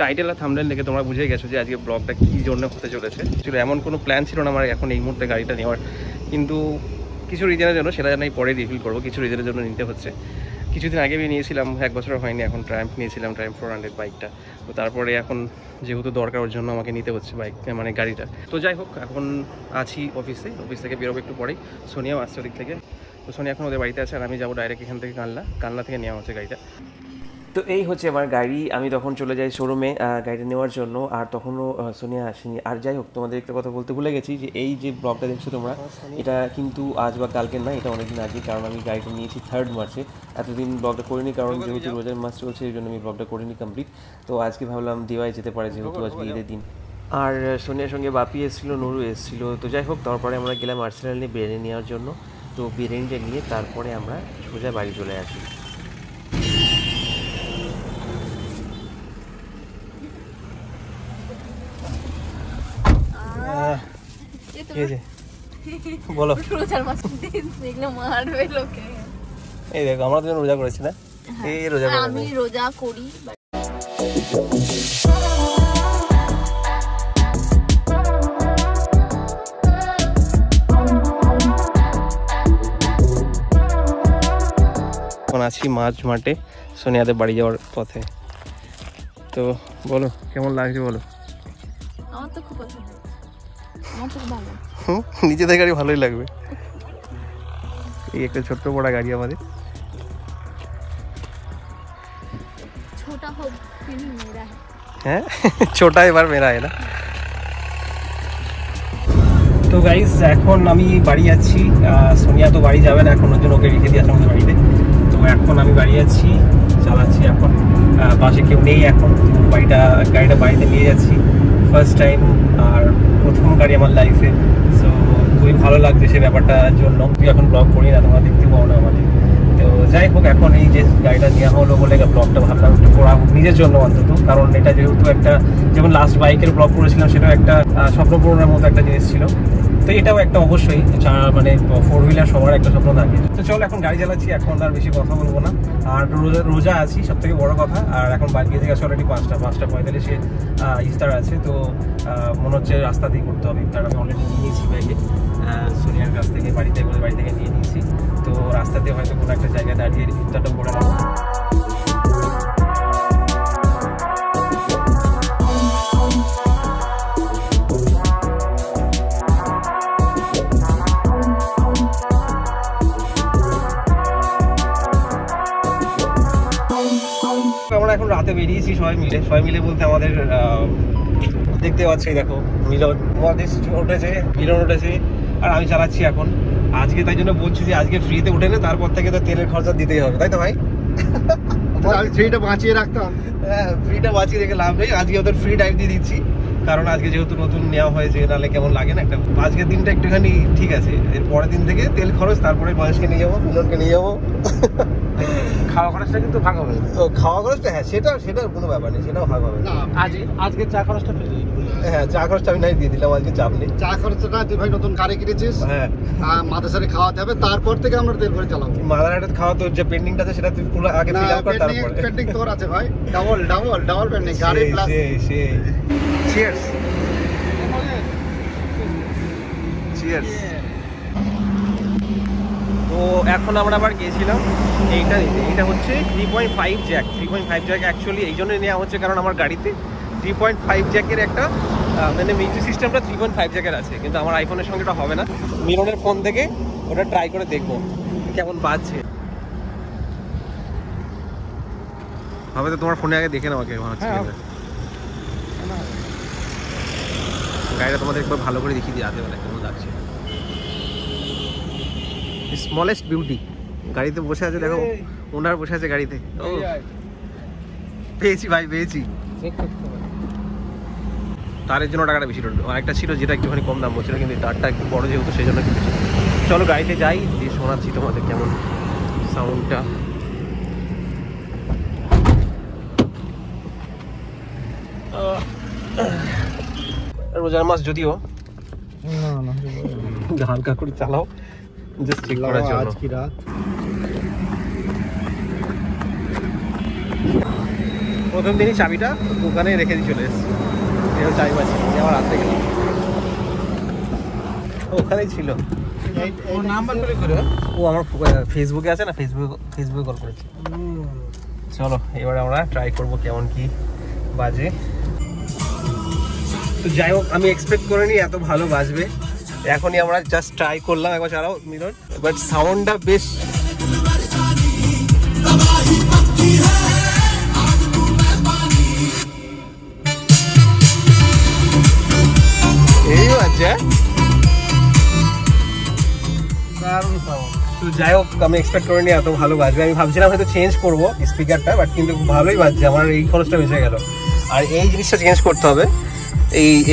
Title আর thumbnail দেখে তোমরা বুঝে গেছো যে আজকে ব্লগটা কী জন্য হতে চলেছে। ছিল এমন কোনো প্ল্যান ছিল না আমার এখন এই মুহূর্তে গাড়িটা নেওয়ার, কিন্তু কিছু রিজনের জন্য, সেটা আমি পরে রিভিল করবো, কিছু রিজনের জন্য নিতে হচ্ছে। কিছুদিন আগে আমি নিয়েছিলাম, 1 বছর হয়নি এখন, ট্রায়াম্ফ নিয়েছিলাম, ট্রায়াম্ফ 400 বাইকটা। তো তারপরে এখন যেহেতু দরকার ওর জন্য আমাকে নিতে হচ্ছে বাইক, মানে গাড়িটা। তো যাই হোক, এখন আছি অফিস থেকে বেরোবো একটু পরেই। সোনিয়াও আসছে ওদিক থেকে, তো সোনিয়া এখন ওদের বাড়িতে আছে, আর আমি যাবো ডাইরেক্ট এখান থেকে কালনা থেকে নেওয়া হচ্ছে গাড়িটা। তো এই হচ্ছে আমার গাড়ি। আমি তখন চলে যাই শোরুমে গাড়িটা নেওয়ার জন্য, আর তখনও সোনিয়া আসেনি। আর যাই হোক, তোমাদের একটা কথা বলতে ভুলে গেছি যে এই যে ব্লগটা দেখছো তোমরা, এটা কিন্তু আজ বা কালকের না, এটা অনেকদিন আগে, কারণ আমি গাড়িটা নিয়েছি 3 মার্চে। এতদিন ব্লগটা করিনি, কারণ যেহেতু রোজার মাস চলছে এই জন্য আমি ব্লগটা করিনি কমপ্লিট। তো আজকে ভাবলাম দেওয়াই যেতে পারে, যেহেতু আজকে ঈদের দিন। আর সোনিয়ার সঙ্গে বাপি এসেছিলো, নুরু এসেছিলো। তো যাই হোক, তারপরে আমরা গেলাম আর্সেনাল নিয়ে বিরিয়ানি নেওয়ার জন্য। তো বিরিয়ানিটা নিয়ে তারপরে আমরা সোজা বাড়ি চলে আসি। বলো, এই দেখো আমরা দুজন রোজা করেছি না, এই রোজা আমি রোজা করি। এখন আছি মাঝ মাঠে সোনিয়াদের বাড়ি যাওয়ার পথে। তো বলো কেমন লাগছে বলো। আমার তো খুব পছন্দ, আমার তো ভালো। নিজেদের গাড়ি ভালোই লাগবে। এই একটা ছোট্ট বড় গাড়ি আমাদের। ছোটা হোক ফির মেরা है। হ্যাঁ, ছোটা এবার মেরা है না। তো গাইস, এখন আমি বাড়ি যাচ্ছি। সোনিয়া তো বাড়ি যাবে না এখন, ওর জন্য ওকে রেখে দিয়ে আসলাম আমাদের বাড়িতে। তো এখন আমি বাড়ি যাচ্ছি, চালাচ্ছি। এখন পাশে কেউ নেই এখন, গাড়িটা বাড়িতে নিয়ে যাচ্ছি ফার্স্ট টাইম, আর প্রথম গাড়ি আমার লাইফে। সো খুবই ভালো লাগছে সে ব্যাপারটার জন্য। এখন ব্লগ করি না, তোমরা দেখতে পাও না আমাদের। তো যাই হোক, এখন এই যে গাড়িটা নেওয়া হলো বলে ব্লগটা ভাবলাম একটু করা হোক নিজের জন্য অন্তত, কারণ এটা যেহেতু একটা, যেমন লাস্ট বাইকের ব্লগ করেছিলাম সেটাও একটা স্বপ্ন পূরণের মতো একটা জিনিস ছিল। তো এটাও একটা অবশ্যই, মানে 4 হুইলার সবার একটা স্বপ্ন থাকে। তো চলো এখন গাড়ি চালাচ্ছি, এখন আর বেশি কথা বলবো না। আর রোজা আছি, সব থেকে বড় কথা। আর এখন বাড়ি গিয়ে গেছে অলরেডি 5:45 ইফতার আছে। তো মনে হচ্ছে রাস্তা দিয়ে করতে হবে ইফতার। আমি অলরেডি নিয়ে নিয়েছি ব্যাগে সোনিয়ার কাছ থেকে, বাড়ি থেকে নিয়ে নিয়েছি। তো রাস্তাতে হয়তো কোনো একটা জায়গায় দাঁড়িয়ে ইফতারটা করে নেবো। আমরা এখন রাতে বেরিয়েছি সবাই মিলে বলতে আমাদের দেখতে পাচ্ছি, দেখো মিলন উঠেছে আর আমি চালাচ্ছি এখন আজকে। তাই জন্য বলছি যে আজকে ফ্রিতে উঠে নে, তারপর থেকে তো তেলের খরচা দিতেই হবে, তাই তো ভাই? আমি ফ্রিটা বাঁচিয়ে রাখতাম। হ্যাঁ, ফ্রিটা বাঁচিয়ে রেখে লাভ নেই। আজকে ওদের ফ্রি ড্রাইভ দিয়ে দিচ্ছি, কারণ আজকে যেহেতু নতুন নেওয়া হয়েছে, নাহলে কেমন লাগে না একটা। আজকের দিনটা একটুখানি ঠিক আছে, এর পরের দিন থেকে তেল খরচ, তারপরে বয়সকে নিয়ে যাবো, মিলনকে নিয়ে যাবো। খাওয়া খরচটা কিন্তু ভাগ হবে। তো খাওয়া খরচটা, হ্যাঁ সেটার কোনো ব্যাপার নেই, সেটাও ভাগ হবে। আজকে চা খরচটা ফেলে দিই। হ্যাঁ, চা খরচটা আমি নাই দিয়ে দিলাম, আজকে চাপ নেই। চা খরচটা তুই ভাই নতুন গাড়ি কিনেছিস, হ্যাঁ মাদ্রাসারে খাওয়াতে হবে, তারপর থেকে আমরা তেল ভরে চালাবো। মাদারহাটে খাওয়া তোর যে পেন্ডিংটা আছে সেটা তুই পুরো আগে ফিল আপ কর, তারপরে পেন্ডিং তোর আছে ভাই, ডাবল পেন্ডিং গাড়ি প্লাস। Cheers cheers. তো এখন আমরা আবার গিয়েছিলাম এইটা হচ্ছে 3.5 জ্যাক। 3.5 জ্যাক অ্যাকচুয়ালি এই জন্যই নেওয়া হচ্ছে কারণ আমার গাড়িতে 3.5 জ্যাকের একটা মানে মিউজিক সিস্টেমটা 3.5 জ্যাকের আছে, কিন্তু আমার আইফোনের সঙ্গে ওটা হবে না। মিরনের ফোন থেকে ওটা ট্রাই করে দেখবো কেমন বাজছে। হবে তো তোমার ফোনে আগে দেখে নাও কেমন হচ্ছে। গাড়িটা তোমাদের একবার ভালো করে দেখিয়ে দিই রাতে বেলা কেমন লাগছে। স্মলেস্ট বিউটি গাড়িতে বসে আছে, দেখো ওনার বসে আছে গাড়িতে। ও পেয়েছি ভাই, পেয়েছি। তারের জন্য টাকাটা বেশি পড়বে, আরেকটা ছিল যেটা একটুখানি কম দাম বলছিল, কিন্তু তারটা একটু বড় যেহেতু সেই জন্য একটু বেশি। চলো গাড়িতে যাই, দিয়ে শোনাচ্ছি তোমাদের কেমন সাউন্ডটা। রোজার মাস যদিও হালকা করে চালাও, জাস্ট চেক করার জন্য। আজ কি রাত প্রথম দিনই চাবিটা দোকানে রেখে দিয়ে চলে এসেছি। এও চাবি পাচ্ছি আমার হাত থেকে, ওখানেই ছিল। ওর নাম্বার করে করে ও আমার ফেসবুকে আছে না, ফেসবুকে কল করেছে। চলো এবার আমরা ট্রাই করব কেমন কি বাজে। তো যাই হোক, আমি এক্সপেক্ট করিনি এত ভালো বাজবে। এখনই আমরা জাস্ট ট্রাই করলাম, একবার চালাও মিরর, বাট সাউন্ডটা বেশ এই বাজছে। দারুণ সাউন্ড। তো যাই হোক, আমি এক্সপেক্ট করিনি এত ভালো বাজবে। আমি ভাবছিলাম হয়তো চেঞ্জ করবো স্পিকারটা, বাট কিন্তু ভালোই বাজছে। আমার এই খরচটা বেঁচে গেল। আর এই জিনিসটা চেঞ্জ করতে হবে,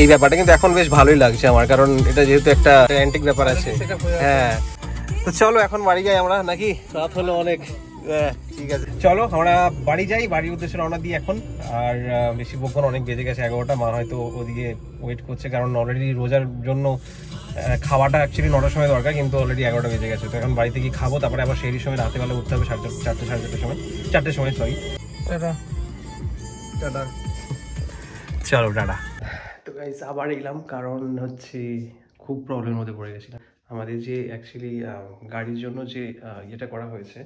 এই ব্যাপারটা কিন্তু এখন বেশ ভালোই লাগছে আমার, কারণ এটা যেহেতু একটা অ্যান্টিক ব্যাপার আছে। হ্যাঁ, তো চলো এখন বাড়ি যাই আমরা, নাকি রাত হলো অনেক। ঠিক আছে, চলো আমরা বাড়ি যাই, বাড়ির উদ্দেশ্যে রওনা দিই এখন। আর বেশি বকবো না, অনেক বেজে গেছে 11টা। মা হয়তো ওদিকে ওয়েট করছে, কারণ অলরেডি রোজার জন্য খাওয়াটা অ্যাকচুয়ালি 9টার সময় দরকার, কিন্তু অলরেডি 11টা বেজে গেছে। তো এখন বাড়িতে গিয়ে খাবো, তারপরে আবার সেই সময় রাতেবেলা উঠতে হবে 4টার সময় সরি। Tata tata. চলো টাটা। তো গাইস আবার এলাম, কারণ হচ্ছে খুব প্রবলেমের মধ্যে পড়ে গেছিলাম। আমাদের যে অ্যাকচুয়ালি গাড়ির জন্য যে ইয়েটা করা হয়েছে,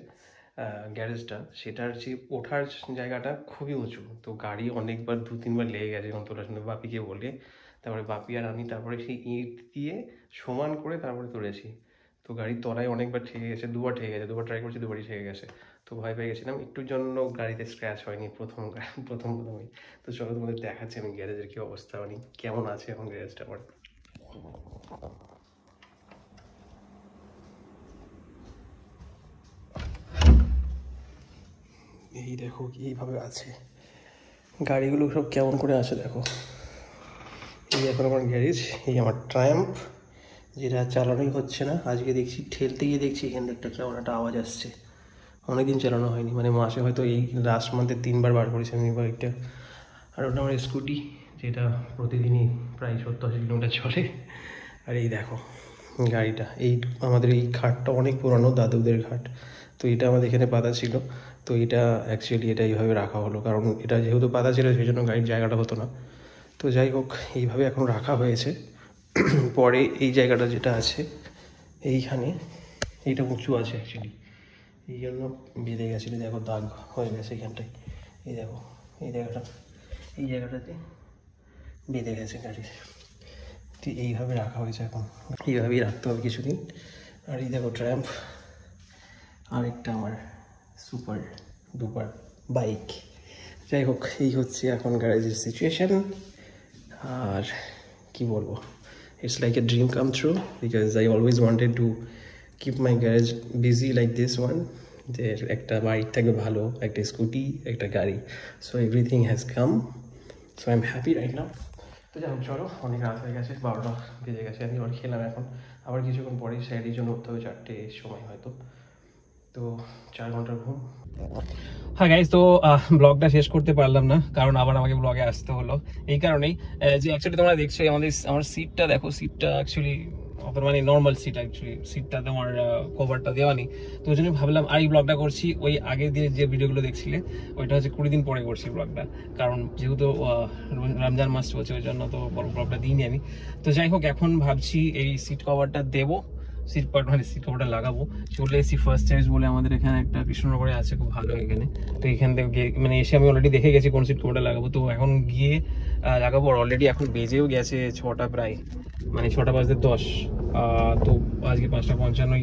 গ্যারেজটা, সেটার যে ওঠার জায়গাটা খুবই উঁচু। তো গাড়ি অনেকবার 2-3বার লেগে গেছে এবং তোলার জন্য বাপিকে বলে, তারপরে বাপি আর আমি তারপরে সেই ইট দিয়ে সমান করে তারপরে তুলেছি। তো গাড়ির তলায় অনেকবার ঠেকে গেছে, 2বার ঠেকে গেছে, 2বার ট্রাই করছি, 2বারই ঠেকে গেছে। তো ভয় পেয়ে গেছিলাম, একটুর জন্য গাড়িতে স্ক্র্যাচ হয়নি প্রথমেই। তো চলো তোমাদের দেখাচ্ছি আমি গ্যারেজের কি অবস্থা, মানে কেমন আছে এখন গ্যারেজটা আমার। এই দেখো এইভাবে আছে, গাড়িগুলো সব কেমন করে আছে দেখো। এই এখন আমার গ্যারেজ, এই আমার ট্রায়াম্ফ, যেটা চালানোই হচ্ছে না। আজকে দেখছি ঠেলতে গিয়ে দেখছি এখান থেকে কেমন একটা আওয়াজ আসছে। অনেকদিন চালানো হয়নি, মানে মাসে হয়তো এই লাস্ট মান্থে 3বার বার করেছি আমি বাইকটা। আর ওটা আমার স্কুটি, যেটা প্রতিদিনই প্রায় 70-80 কিলোমিটার চলে। আর এই দেখো গাড়িটা, এই আমাদের এই ঘাটটা অনেক পুরানো, দাদুদের ঘাট। তো এটা আমাদের এখানে পাতা ছিল, তো এটা অ্যাকচুয়ালি এটা এইভাবে রাখা হলো, কারণ এটা যেহেতু পাতা ছিল সেই জন্য গাড়ির জায়গাটা হতো না। তো যাই হোক, এইভাবে এখন রাখা হয়েছে। পরে এই জায়গাটা যেটা আছে এইখানে, এইটা উঁচু আছে অ্যাকচুয়ালি, এই জন্য বেঁধে গেছিলো। দেখো দাগ হয়ে গেছে এখানটায়, এই দেখো এই জায়গাটাতে বেঁধে গেছে গাড়ির। তো এইভাবে রাখা হয়েছে, এখন এইভাবেই রাখতে হবে কিছুদিন। আর এই দেখো ট্র্যাম্প, আরেকটা আমার সুপার ডুপার বাইক। যাই হোক, এই হচ্ছে এখন গ্যারেজের সিচুয়েশান। আর কি বলবো, it's like a dream come through, because I always wanted to keep my garage busy like this one, যে একটা বাইক থাকবে ভালো, একটা স্কুটি, একটা গাড়ি। So everything has come, so I am happy right now. তো যাই হোক, চলো অনেক রাত হয়ে গেছে, 12টা বেজে গেছে। আমি আবার খেলাম এখন, আবার কিছুক্ষণ পরেই স্যারির জন্য উঠতে হবে 4টের সময় হয়তো। তো 4 ঘন্টার ঘুম। হ্যাঁ গাইজ, তো ব্লগটা শেষ করতে পারলাম না, কারণ আবার আমাকে ব্লগে আসতে হলো। এই কারণেই যে অ্যাকচুয়ালি তোমরা দেখছো আমার সিটটা দেখো, সিটটা অ্যাকচুয়ালি মানে নর্মাল সিট, অ্যাকচুয়ালি সিটটা তোমার কভারটা দেওয়া নেই। তো ওই জন্য ভাবলাম আর এই ব্লগটা করছি, ওই আগের দিনের যে ভিডিওগুলো দেখছিলে ওইটা হচ্ছে 20 দিন পরে করছি ব্লগটা, কারণ যেহেতু রমজান মাস চলছে ওই জন্য তো ব্লগটা দিইনি আমি। তো যাই হোক, এখন ভাবছি এই সিট কভারটা দেবো, সিট কভারটা লাগাবো। চলে এসেছি ফার্স্ট চয়েস বলে আমাদের এখানে একটা কৃষ্ণনগরে আছে, খুব ভালো এখানে। তো এখান থেকে মানে এসে আমি অলরেডি দেখে গেছি কোন সিট কভারটা লাগাবো। তো এখন গিয়ে লাগাবো। অলরেডি এখন বেজেও গেছে 6টা প্রায়, মানে 6টা বাজতে 10। তো আজকে 5:55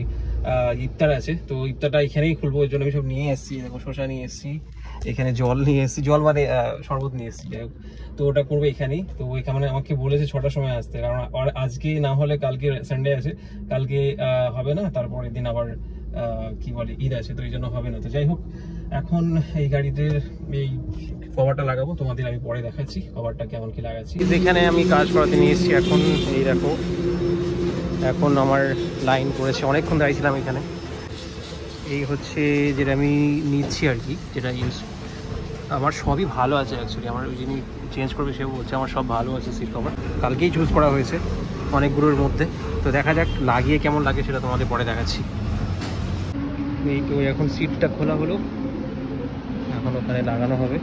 ইফতার আছে, তো ইফতারটা এখানেই খুলবো। ওই জন্য আমি সব নিয়ে এসেছি, দেখো শসা নিয়ে এসেছি, এখানে জল নিয়ে এসেছি, জল মানে শরবত নিয়ে এসেছি। যাই হোক, তো ওটা করবো এখানেই। তো ওইখানে আমাকে বলেছে 6টার সময় আসতে, কারণ আজকে না হলে কালকে সানডে আছে, কালকে হবে না, তারপরের দিন আবার কি বলে ঈদ আছে, তো এই জন্য হবে না। তো যাই হোক, এখন এই গাড়িতে এই কভারটা লাগাবো, তোমাদের আমি পরে দেখাচ্ছি কভারটা কেমন কি লাগাচ্ছি। যেখানে আমি কাজ করাতে নিয়ে এসেছি এখন, এই দেখো এখন আমার লাইন পড়েছে, অনেকক্ষণ দাঁড়িয়েছিলাম এখানে। এই হচ্ছে যেটা আমি নিচ্ছি আর কি, যেটা ইউজ আমার সবই ভালো আছে অ্যাকচুয়ালি। আমার যিনি চেঞ্জ করবে সেও বলছে আমার সব ভালো আছে সিট কভার, কালকেই চুজ করা হয়েছে অনেকগুলোর মধ্যে। তো দেখা যাক লাগিয়ে কেমন লাগে সেটা তোমাদের পরে দেখাচ্ছি। এই তো এখন সিটটা খোলা হলো, এখন ওখানে লাগানো হবে।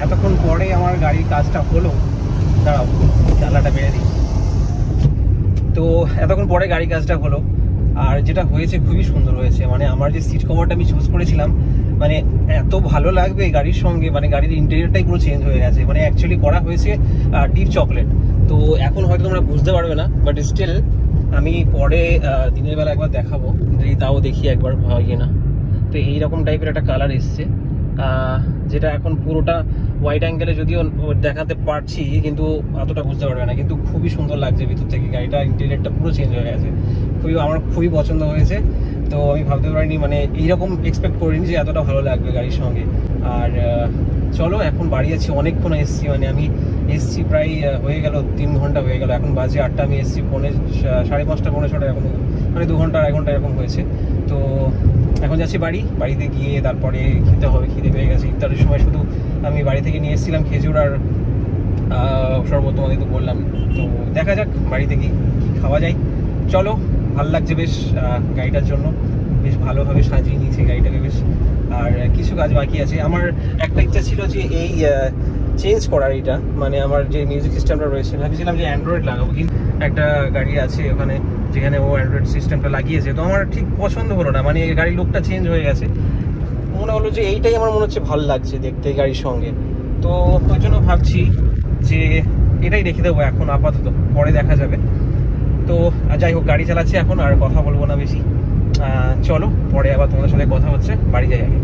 এতক্ষণ পরে আমার গাড়ির কাজটা হলো। দাঁড়াও চালাটা বেড়ে দিই। তো এতক্ষণ পরে গাড়ির কাজটা হলো, আর যেটা হয়েছে খুবই সুন্দর হয়েছে। মানে আমার যে সিট কভারটা আমি চুজ করেছিলাম, মানে এত ভালো লাগবে গাড়ির সঙ্গে, মানে গাড়ির ইন্টেরিয়রটাই পুরো চেঞ্জ হয়ে গেছে। মানে অ্যাকচুয়ালি করা হয়েছে ডিপ চকলেট। তো এখন হয়তো তোমরা বুঝতে পারবে না, বাট স্টিল আমি পরে দিনের বেলা একবার দেখাবো, যদি তাও দেখি একবার ইয়ে না। তো এইরকম টাইপের একটা কালার এসছে, যেটা এখন পুরোটা ওয়াইড অ্যাঙ্গেলে যদিও দেখাতে পারছি, কিন্তু অতটা বুঝতে পারবে না। কিন্তু খুবই সুন্দর লাগছে ভিতর থেকে, গাড়িটা ইন্টেরিয়রটা পুরো চেঞ্জ হয়ে গেছে। আমার খুবই পছন্দ হয়েছে। তো আমি ভাবতে পারিনি, মানে এইরকম এক্সপেক্ট করিনি যে এতটা ভালো লাগবে গাড়ির সঙ্গে। আর চলো এখন বাড়ি যাচ্ছি, অনেকক্ষণ এসছি, মানে আমি এসছি প্রায় হয়ে গেল 3 ঘন্টা হয়ে গেল। এখন বাজে 8টা, আমি এসছি 5:30 পৌনে 6টা, এখন মানে 2 ঘন্টা 1 ঘন্টা এরকম হয়েছে। তো এখন যাচ্ছি বাড়িতে গিয়ে তারপরে খেতে হবে, খিদে পেয়ে গেছে। ইফতারের সময় শুধু আমি বাড়ি থেকে নিয়ে এসেছিলাম খেজুর আর শরবত, তোমাদের তো বললাম। তো দেখা যাক বাড়িতে কি খাওয়া যায়। চলো, ভালো লাগছে বেশ, গাড়িটার জন্য বেশ ভালোভাবে সাজিয়ে নিয়েছে গাড়িটাকে বেশ। আর কিছু কাজ বাকি আছে। আমার একটা ইচ্ছা ছিল যে এই চেঞ্জ করার, এটা মানে আমার যে মিউজিক সিস্টেমটা রয়েছে, ভেবেছিলাম যে অ্যান্ড্রয়েড লাগাবো, কিন্তু একটা গাড়ি আছে ওখানে যেখানে ও অ্যান্ড্রয়েড সিস্টেমটা লাগিয়েছে, তো আমার ঠিক পছন্দ হলো না। মানে গাড়ির লুকটা চেঞ্জ হয়ে গেছে, মনে হলো যে এইটাই আমার মনে হচ্ছে ভালো লাগছে দেখতে গাড়ির সঙ্গে। তো ওই জন্য ভাবছি যে এটাই রেখে দেবো এখন আপাতত, পরে দেখা যাবে। তো যাই হোক, গাড়ি চালাচ্ছি এখন, আর কথা বলবো না বেশি। চলো পরে আবার তোমাদের সাথে কথা হচ্ছে, বাড়ি যাই আগে।